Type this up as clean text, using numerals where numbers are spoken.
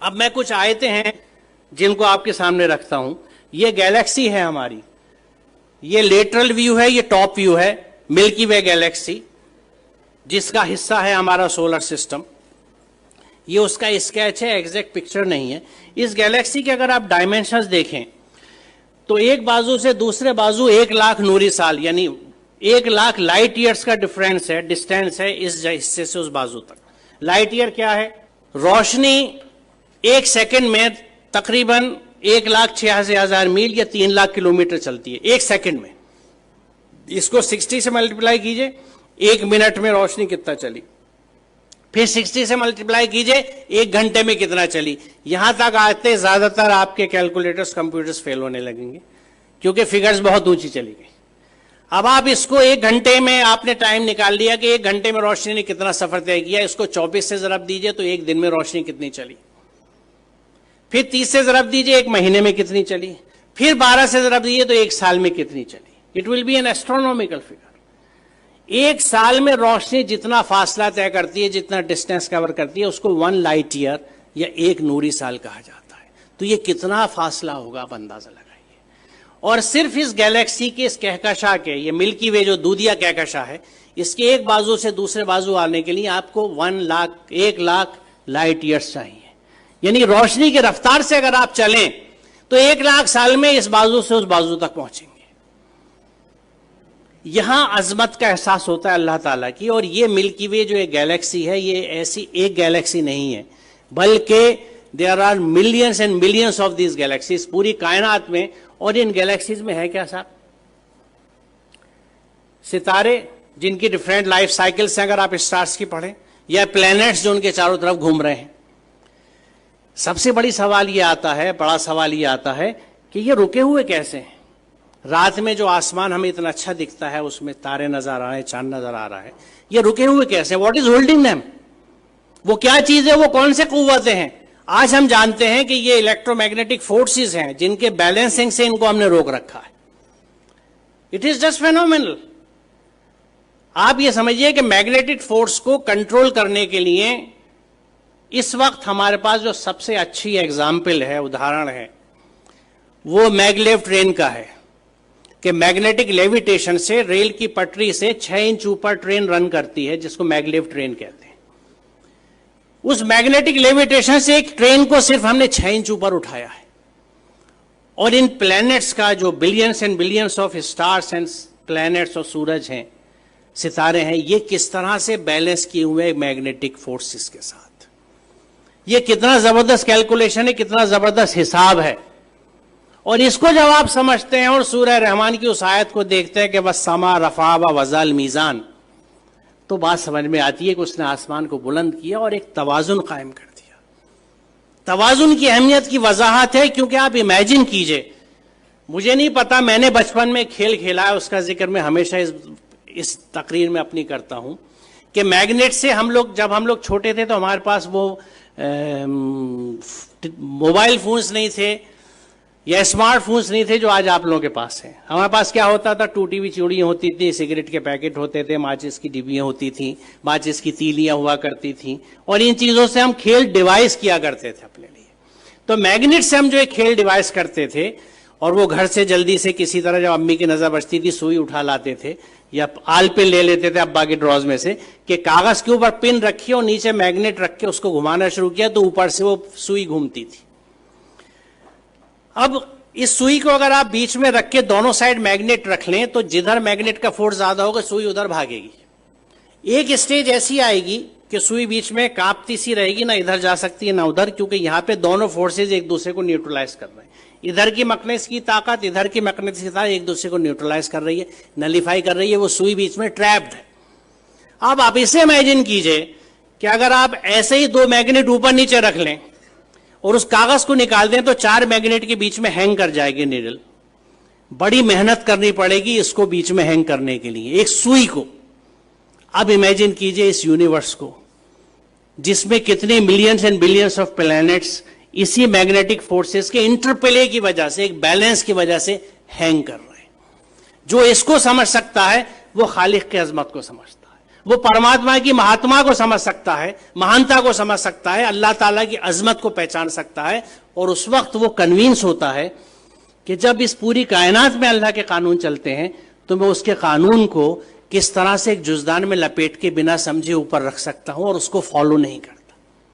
अब मैं कुछ आयतें हैं जिनको आपके सामने रखता हूं। ये गैलेक्सी है हमारी, ये लेटरल व्यू है, ये टॉप व्यू है मिल्की वे गैलेक्सी, जिसका हिस्सा है हमारा सोलर सिस्टम। ये उसका स्केच है, एग्जैक्ट पिक्चर नहीं है। इस गैलेक्सी के अगर आप डायमेंशंस देखें तो एक बाजू से दूसरे बाजू 1,00,000 नूरी साल यानी 1,00,000 लाइट ईयर्स का डिफरेंस है, डिस्टेंस है इस हिस्से से उस बाजू तक। लाइट ईयर क्या है? रोशनी 1 सेकंड में तकरीबन 1,86,000 मील या 3,00,000 किलोमीटर चलती है 1 सेकंड में। इसको 60 से मल्टीप्लाई कीजिए, 1 मिनट में रोशनी कितना चली, फिर 60 से मल्टीप्लाई कीजिए 1 घंटे में कितना चली। यहां तक आते ज्यादातर आपके कैलकुलेटर्स कंप्यूटर्स फेल होने लगेंगे क्योंकि फिगर्स बहुत ऊंची चली गई। अब आप इसको 1 घंटे में आपने टाइम निकाल लिया कि 1 घंटे में रोशनी ने कितना सफर तय किया, इसको 24 से जरब दीजिए तो 1 दिन में रोशनी कितनी चली, फिर 30 से जरब दीजिए 1 महीने में कितनी चली, फिर 12 से जरब दीजिए तो 1 साल में कितनी चली। It will be N astronomical figure. 1 साल में रोशनी जितना फासला तय करती है, जितना डिस्टेंस कवर करती है, उसको 1 लाइट ईयर या 1 नूरी साल कहा जाता है। तो ये कितना फासला होगा आप अंदाजा लगाइए। और सिर्फ इस गैलेक्सी के इस कहकशां के, ये मिल्की वे जो दूधिया कहकशां है, इसके एक बाजू से दूसरे बाजू आने के लिए आपको 1,00,000 लाइट ईयर्स चाहिए। यानी रोशनी की रफ्तार से अगर आप चलें तो 1,00,000 साल में इस बाजू से उस बाजू तक पहुंचेंगे। यहां अजमत का एहसास होता है अल्लाह ताला की। और ये मिल्की वे जो एक गैलेक्सी है, ये ऐसी एक गैलेक्सी नहीं है, बल्कि there are millions and millions of these galaxies पूरी कायनात में। और इन गैलेक्सीज में है क्या साहब? सितारे जिनकी डिफरेंट लाइफ साइकिल्स हैं, अगर आप स्टार्स की पढ़ें, या प्लैनेट्स जो उनके चारों तरफ घूम रहे हैं। सबसे बड़ा सवाल ये आता है कि ये रुके हुए कैसे हैं? रात में जो आसमान हमें इतना अच्छा दिखता है, उसमें तारे नजर आ रहे हैं, चांद नजर आ रहा है, ये रुके हुए कैसे? What is holding them? वो क्या चीज है? वो कौन से कुव्वतें हैं? आज हम जानते हैं कि ये इलेक्ट्रोमैग्नेटिक फोर्सेस हैं जिनके बैलेंसिंग से इनको हमने रोक रखा है। It is just phenomenal. आप ये समझिए कि मैग्नेटिक फोर्स को कंट्रोल करने के लिए इस वक्त हमारे पास जो सबसे अच्छी एग्जाम्पल है, उदाहरण है, वो मैगलेव ट्रेन का है कि मैग्नेटिक लेविटेशन से रेल की पटरी से 6 इंच ऊपर ट्रेन रन करती है, जिसको मैगलेव ट्रेन कहते हैं। उस मैग्नेटिक लेविटेशन से एक ट्रेन को सिर्फ हमने 6 इंच ऊपर उठाया है। और इन प्लैनेट्स का जो billions and billions of stars and planets और सूरज हैं, सितारे हैं, ये किस तरह से बैलेंस किए हुए मैग्नेटिक फोर्सेस के साथ। ये कितना जबरदस्त कैलकुलेशन है, कितना जबरदस्त हिसाब है। और इसको जब आप समझते हैं और सूरह रहमान की उस आयत को देखते हैं कि बस समा रफा व वज़ल मीज़ान, तो बात समझ में आती है कि उसने आसमान को बुलंद किया और एक तवाजुन कायम कर दिया। तवाजुन की अहमियत की वजाहत है क्योंकि आप इमेजिन कीजिए, मुझे नहीं पता, मैंने बचपन में खेल खेला है, उसका जिक्र मैं हमेशा इस तकरीर में अपनी करता हूं कि मैग्नेट से जब हम लोग छोटे थे तो हमारे पास वो मोबाइल फोन्स नहीं थे या स्मार्टफोन्स नहीं थे जो आज आप लोगों के पास हैं। हमारे पास क्या होता था? टूटी हुई चूड़ियां होती थी, सिगरेट के पैकेट होते थे, माचिस की डिब्बियां होती थी, माचिस की तीलियां हुआ करती थी, और इन चीजों से हम खेल डिवाइस किया करते थे अपने लिए। तो मैग्नेट से हम जो एक खेल डिवाइस करते थे, और वो घर से जल्दी से किसी तरह जब अम्मी की नजर बचती थी सुई उठा लाते थे या आल पिन ले लेते थे अब्बा के ड्रॉज में से कि कागज के ऊपर पिन रखी और नीचे मैग्नेट रख के उसको घुमाना शुरू किया तो ऊपर से वो सुई घूमती थी। अब इस सुई को अगर आप बीच में रख के दोनों साइड मैग्नेट रख लें तो जिधर मैग्नेट का फोर्स ज्यादा होगा सुई उधर भागेगी। एक स्टेज ऐसी आएगी कि सुई बीच में कांपती सी रहेगी, ना इधर जा सकती है ना उधर, क्योंकि यहां पे दोनों फोर्सेज एक दूसरे को न्यूट्रलाइज कर रहे हैं। इधर की मैग्नेटिस की ताकत, इधर की मैग्नेटिस की ताकत एक दूसरे को न्यूट्रलाइज कर रही है, नलीफाई कर रही है। वो सुई बीच में ट्रैप्ड है। अब आप इसे इमेजिन कीजिए कि अगर आप ऐसे ही 2 मैग्नेट ऊपर नीचे रख लें और उस कागज को निकाल दें तो 4 मैग्नेट के बीच में हैंग कर जाएगी नीडल। बड़ी मेहनत करनी पड़ेगी इसको बीच में हैंग करने के लिए, एक सुई को। अब इमेजिन कीजिए इस यूनिवर्स को जिसमें कितने millions and billions of planets इसी मैग्नेटिक फोर्सेस के इंटरप्ले की वजह से, एक बैलेंस की वजह से हैंग कर रहे हैं। जो इसको समझ सकता है वो खालिक की अजमत को समझता है, वो परमात्मा की महात्मा को समझ सकता है, महानता को समझ सकता है, अल्लाह ताला की अजमत को पहचान सकता है। और उस वक्त वो कन्विंस होता है कि जब इस पूरी कायनात में अल्लाह के कानून चलते हैं तो मैं उसके कानून को किस तरह से एक जुज़दान में लपेट के बिना समझे ऊपर रख सकता हूं और उसको फॉलो नहीं करता।